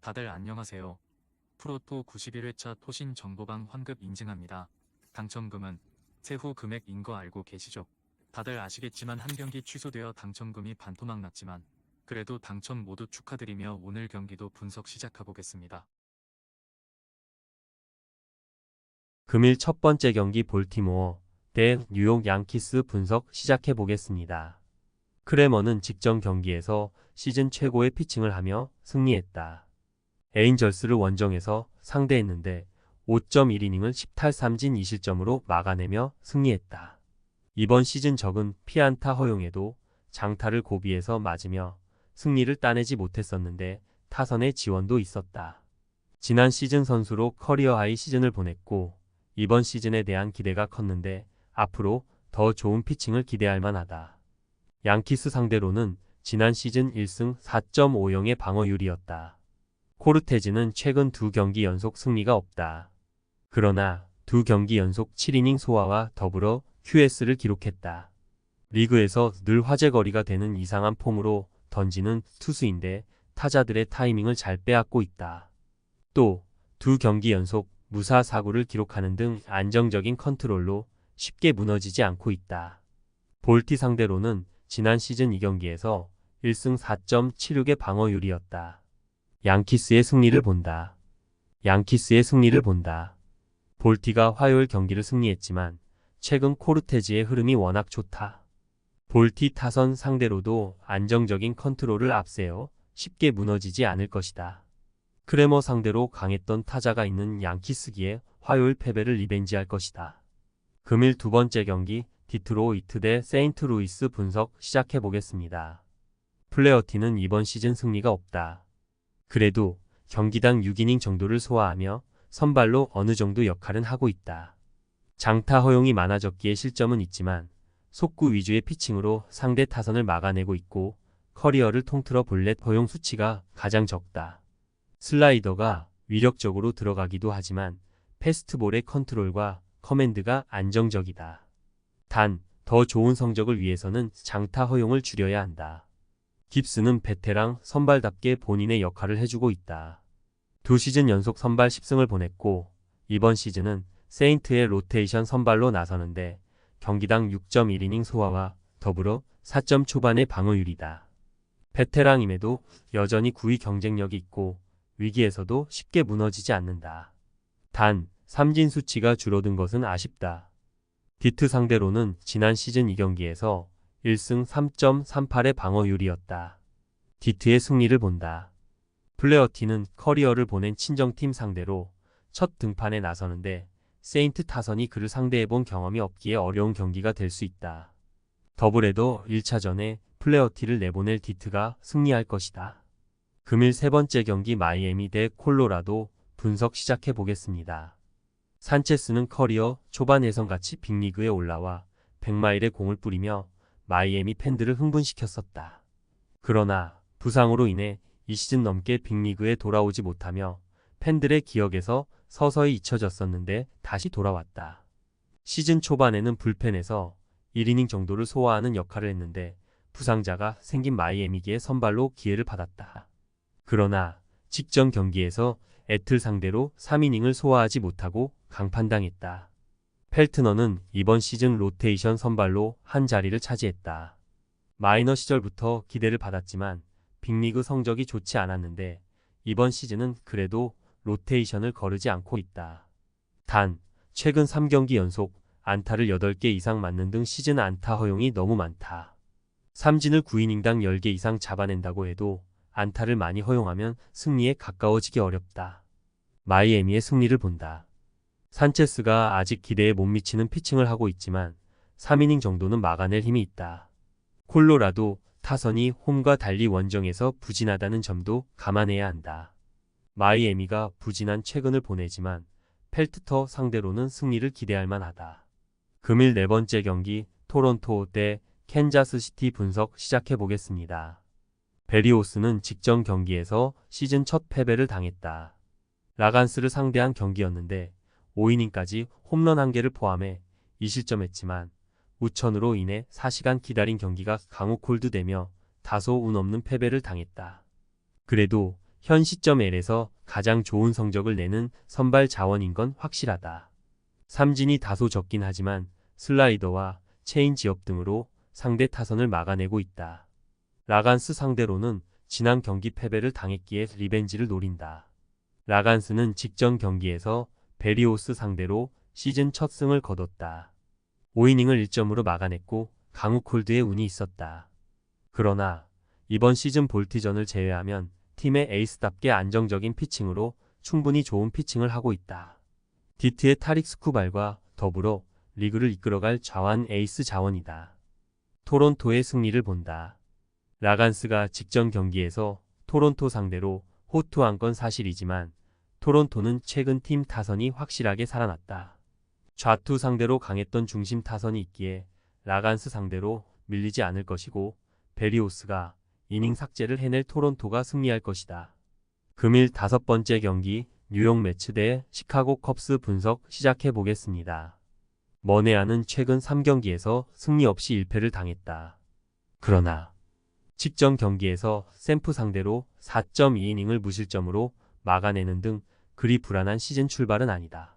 다들 안녕하세요. 프로토 91회차 토신 정보방 환급 인증합니다. 당첨금은 세후 금액인 거 알고 계시죠? 다들 아시겠지만 한 경기 취소되어 당첨금이 반토막 났지만 그래도 당첨 모두 축하드리며 오늘 경기도 분석 시작해보겠습니다. 금일 첫 번째 경기 볼티모어 대 뉴욕 양키스 분석 시작해 보겠습니다. 크레머는 직전 경기에서 시즌 최고의 피칭을 하며 승리했다. 에인절스를 원정에서 상대했는데 5.1이닝을 10탈 3진 2실점으로 막아내며 승리했다. 이번 시즌 적은 피안타 허용에도 장타를 고비에서 맞으며 승리를 따내지 못했었는데 타선의 지원도 있었다. 지난 시즌 선수로 커리어 하이 시즌을 보냈고 이번 시즌에 대한 기대가 컸는데 앞으로 더 좋은 피칭을 기대할 만하다. 양키스 상대로는 지난 시즌 1승 4.50의 방어율이었다. 코르테즈는 최근 두 경기 연속 승리가 없다. 그러나 두 경기 연속 7이닝 소화와 더불어 QS를 기록했다. 리그에서 늘 화제거리가 되는 이상한 폼으로 던지는 투수인데 타자들의 타이밍을 잘 빼앗고 있다. 또 두 경기 연속 무사 사구를 기록하는 등 안정적인 컨트롤로 쉽게 무너지지 않고 있다. 볼티 상대로는 지난 시즌 2경기에서 1승 4.76의 방어율이었다. 양키스의 승리를 본다. 양키스의 승리를 본다. 볼티가 화요일 경기를 승리했지만 최근 코르테즈의 흐름이 워낙 좋다. 볼티 타선 상대로도 안정적인 컨트롤을 앞세워 쉽게 무너지지 않을 것이다. 크레머 상대로 강했던 타자가 있는 양키스기에 화요일 패배를 리벤지할 것이다. 금일 두 번째 경기 디트로이트 대 세인트루이스 분석 시작해보겠습니다. 플레어티는 이번 시즌 승리가 없다. 그래도 경기당 6이닝 정도를 소화하며 선발로 어느 정도 역할은 하고 있다. 장타 허용이 많아졌기에 실점은 있지만 속구 위주의 피칭으로 상대 타선을 막아내고 있고 커리어를 통틀어 볼넷 허용 수치가 가장 적다. 슬라이더가 위력적으로 들어가기도 하지만 패스트볼의 컨트롤과 커맨드가 안정적이다. 단, 더 좋은 성적을 위해서는 장타 허용을 줄여야 한다. 깁스는 베테랑 선발답게 본인의 역할을 해주고 있다. 두 시즌 연속 선발 10승을 보냈고 이번 시즌은 세인트의 로테이션 선발로 나서는데 경기당 6.1이닝 소화와 더불어 4점 초반의 방어율이다. 베테랑임에도 여전히 9위 경쟁력이 있고 위기에서도 쉽게 무너지지 않는다. 단, 삼진 수치가 줄어든 것은 아쉽다. 디트 상대로는 지난 시즌 2경기에서 1승 3.38의 방어율이었다. 디트의 승리를 본다. 플레어티는 커리어를 보낸 친정팀 상대로 첫 등판에 나서는데 세인트 타선이 그를 상대해본 경험이 없기에 어려운 경기가 될 수 있다. 더블헤더 1차전에 플레어티를 내보낼 디트가 승리할 것이다. 금일 세 번째 경기 마이애미 대 콜로라도 분석 시작해보겠습니다. 산체스는 커리어 초반 예선같이 빅리그에 올라와 100마일의 공을 뿌리며 마이애미 팬들을 흥분시켰었다. 그러나 부상으로 인해 이 시즌 넘게 빅리그에 돌아오지 못하며 팬들의 기억에서 서서히 잊혀졌었는데 다시 돌아왔다. 시즌 초반에는 불펜에서 1이닝 정도를 소화하는 역할을 했는데 부상자가 생긴 마이애미기에 선발로 기회를 받았다. 그러나 직전 경기에서 애틀 상대로 3이닝을 소화하지 못하고 강판당했다. 펠트너는 이번 시즌 로테이션 선발로 한 자리를 차지했다. 마이너 시절부터 기대를 받았지만 빅리그 성적이 좋지 않았는데 이번 시즌은 그래도 로테이션을 거르지 않고 있다. 단, 최근 3경기 연속 안타를 8개 이상 맞는 등 시즌 안타 허용이 너무 많다. 삼진을 9이닝당 10개 이상 잡아낸다고 해도 안타를 많이 허용하면 승리에 가까워지기 어렵다. 마이애미의 승리를 본다. 산체스가 아직 기대에 못 미치는 피칭을 하고 있지만 3이닝 정도는 막아낼 힘이 있다. 콜로라도 타선이 홈과 달리 원정에서 부진하다는 점도 감안해야 한다. 마이애미가 부진한 최근을 보내지만 펠트터 상대로는 승리를 기대할 만하다. 금일 네 번째 경기 토론토 대 캔자스시티 분석 시작해보겠습니다. 베리오스는 직전 경기에서 시즌 첫 패배를 당했다. 라간스를 상대한 경기였는데 5이닝까지 홈런 1개를 포함해 2실점했지만 우천으로 인해 4시간 기다린 경기가 강우 콜드되며 다소 운 없는 패배를 당했다. 그래도 현 시점 L에서 가장 좋은 성적을 내는 선발 자원인 건 확실하다. 삼진이 다소 적긴 하지만 슬라이더와 체인 지역 등으로 상대 타선을 막아내고 있다. 라간스 상대로는 지난 경기 패배를 당했기에 리벤지를 노린다. 라간스는 직전 경기에서 베리오스 상대로 시즌 첫 승을 거뒀다. 5이닝을 1점으로 막아냈고 강우콜드의 운이 있었다. 그러나 이번 시즌 볼티전을 제외하면 팀의 에이스답게 안정적인 피칭으로 충분히 좋은 피칭을 하고 있다. 디트의 타릭 스쿠발과 더불어 리그를 이끌어갈 좌완 에이스 자원이다. 토론토의 승리를 본다. 라간스가 직전 경기에서 토론토 상대로 호투한 건 사실이지만 토론토는 최근 팀 타선이 확실하게 살아났다. 좌투 상대로 강했던 중심 타선이 있기에 라간스 상대로 밀리지 않을 것이고 베리오스가 이닝 삭제를 해낼 토론토가 승리할 것이다. 금일 5번째 경기 뉴욕 매츠 대 시카고 컵스 분석 시작해 보겠습니다. 머네아는 최근 3경기에서 승리 없이 1패를 당했다. 그러나 직전 경기에서 샘프 상대로 4.2이닝을 무실점으로 막아내는 등 그리 불안한 시즌 출발은 아니다.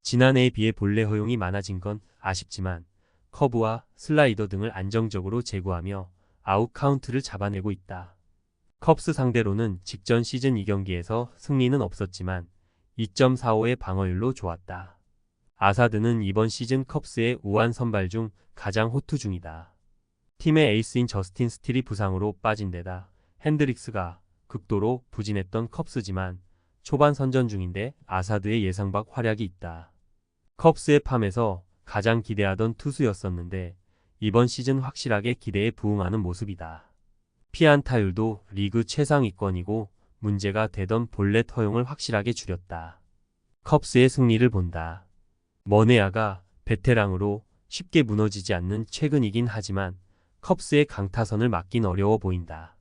지난해에 비해 본래 허용이 많아진 건 아쉽지만 커브와 슬라이더 등을 안정적으로 제구하며 아웃 카운트를 잡아내고 있다. 컵스 상대로는 직전 시즌 2경기에서 승리는 없었지만 2.45의 방어율로 좋았다. 아사드는 이번 시즌 컵스의 우완 선발 중 가장 호투 중이다. 팀의 에이스인 저스틴 스틸이 부상으로 빠진 데다 핸드릭스가 극도로 부진했던 컵스지만 초반 선전 중인데 아사드의 예상 밖 활약이 있다. 컵스의 팜에서 가장 기대하던 투수였었는데 이번 시즌 확실하게 기대에 부응하는 모습이다. 피안타율도 리그 최상위권이고 문제가 되던 볼넷 허용을 확실하게 줄였다. 컵스의 승리를 본다. 머네아가 베테랑으로 쉽게 무너지지 않는 최근이긴 하지만 컵스의 강타선을 막긴 어려워 보인다.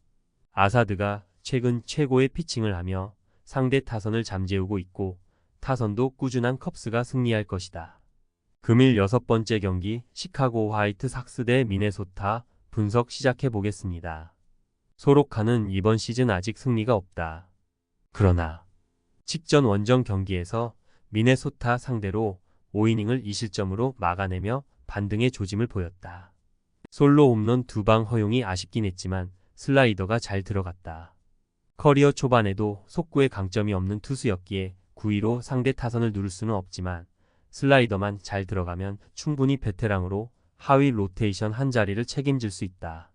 아사드가 최근 최고의 피칭을 하며 상대 타선을 잠재우고 있고 타선도 꾸준한 컵스가 승리할 것이다. 금일 6번째 경기 시카고 화이트 삭스 대 미네소타 분석 시작해 보겠습니다. 소로카는 이번 시즌 아직 승리가 없다. 그러나 직전 원정 경기에서 미네소타 상대로 5이닝을 2실점으로 막아내며 반등의 조짐을 보였다. 솔로 홈런 2방 허용이 아쉽긴 했지만 슬라이더가 잘 들어갔다. 커리어 초반에도 속구에 강점이 없는 투수였기에 9위로 상대 타선을 누를 수는 없지만 슬라이더만 잘 들어가면 충분히 베테랑으로 하위 로테이션 한 자리를 책임질 수 있다.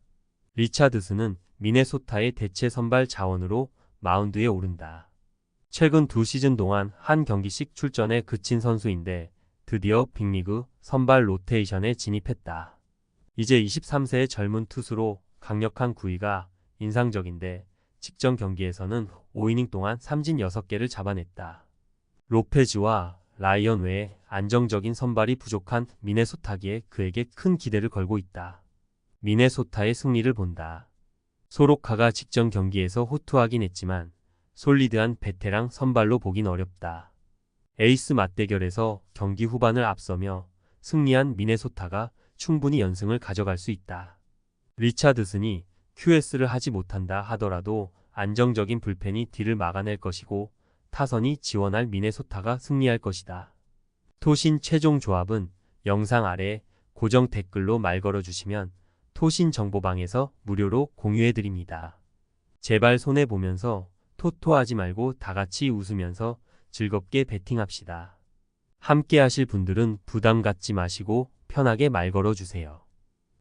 리차드스는 미네소타의 대체 선발 자원으로 마운드에 오른다. 최근 2시즌 동안 한 경기씩 출전에 그친 선수인데 드디어 빅리그 선발 로테이션에 진입했다. 이제 23세의 젊은 투수로 강력한 구위가 인상적인데 직전 경기에서는 5이닝 동안 삼진 6개를 잡아냈다. 로페즈와 라이언 외에 안정적인 선발이 부족한 미네소타기에 그에게 큰 기대를 걸고 있다. 미네소타의 승리를 본다. 소로카가 직전 경기에서 호투하긴 했지만 솔리드한 베테랑 선발로 보긴 어렵다. 에이스 맞대결에서 경기 후반을 앞서며 승리한 미네소타가 충분히 연승을 가져갈 수 있다. 리차드슨이 QS를 하지 못한다 하더라도 안정적인 불펜이 딜을 막아낼 것이고 타선이 지원할 미네소타가 승리할 것이다. 토신 최종 조합은 영상 아래 고정 댓글로 말 걸어주시면 토신 정보방에서 무료로 공유해드립니다. 제발 손해보면서 토토하지 말고 다같이 웃으면서 즐겁게 베팅합시다. 함께 하실 분들은 부담 갖지 마시고 편하게 말 걸어주세요.